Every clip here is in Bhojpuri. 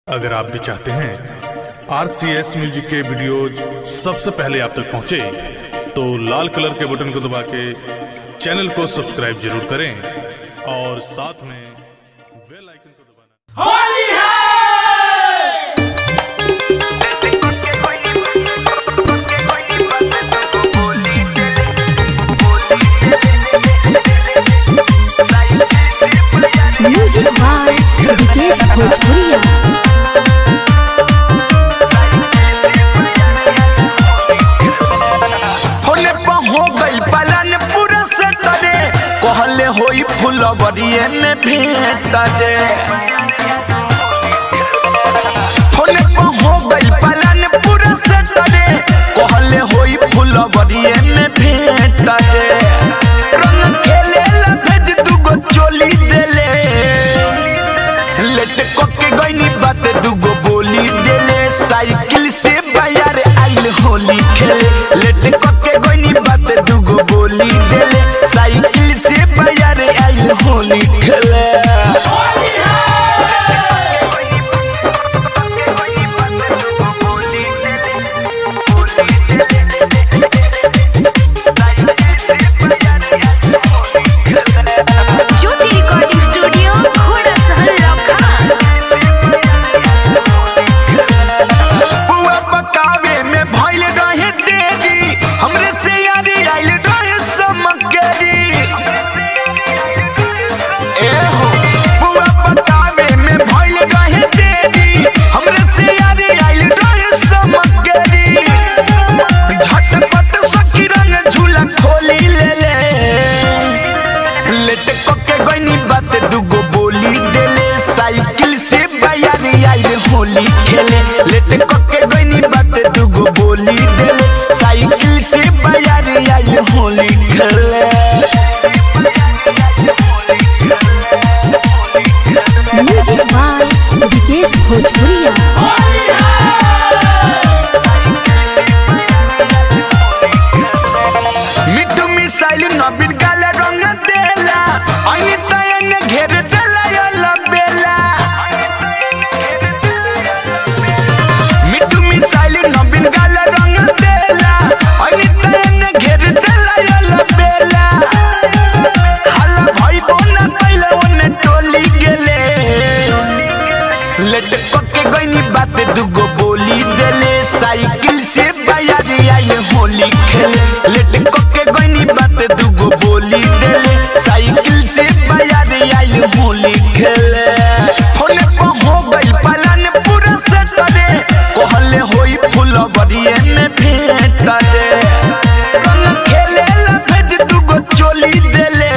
अगर आप भी चाहते हैं RCS म्यूजिक के वीडियोज सबसे पहले आप तक पहुंचे तो लाल कलर के बटन को दबा के चैनल को सब्सक्राइब जरूर करें और साथ में बेल आइकन को दबाना। होली है। म्यूजिक बाय विकेश भोजपुरिया। होले हो गई पलन पूरा से तरे कहले होई फुलवरिए में भेंट दे। होले हो गई पलन पूरा से तरे कहले होई फुलवरिए में भेंट दे। रंग खेले ला भेज दुगो चोली देले लेट कोके गईनी बात दुगो बोली देले। साइकिल से बाजार आइल होली खेले लेट कोके गईनी बात दुगो बोली देले। साइकिल से बाजार आइल होली खेले। होली खेले लेट कोके गईनी बात दुगो बोली देले। साइकिल से बाजार आइल होली खेले। म्यूजिक बाय विकेश भोजपुरिया। मिट्टू मिसाइल नबीन काले रंग देला आई तयन घेर देला या बेला। मिट्टू मिसाइल नबीन काले रंग देला आई तयन घेर देला या बेला। हल्ला भाई बोना पहले ओने टोली गेले लेट कोके गईनी बात दुगो बोली देले। साइकिल से बाजार आइल होली खेले लेट कोके गईनी बात दुगो बोली देले। साइकिल से बाजार आइल होली खेले। होले हो गई पलन पूरा से तरे कहले होई फुलवरिए में भेंट दे। रंग खेले ला भेज दुगो चोली देले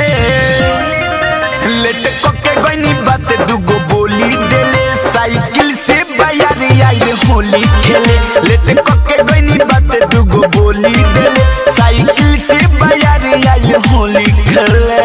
लेट कोके गईनी बात दुगो बोली देले। साइकिल से बाजार आइल होली खेले लेट कोके गईनी बात दुगो बोली देले। साइकिल से बाजार आइल होली खेले।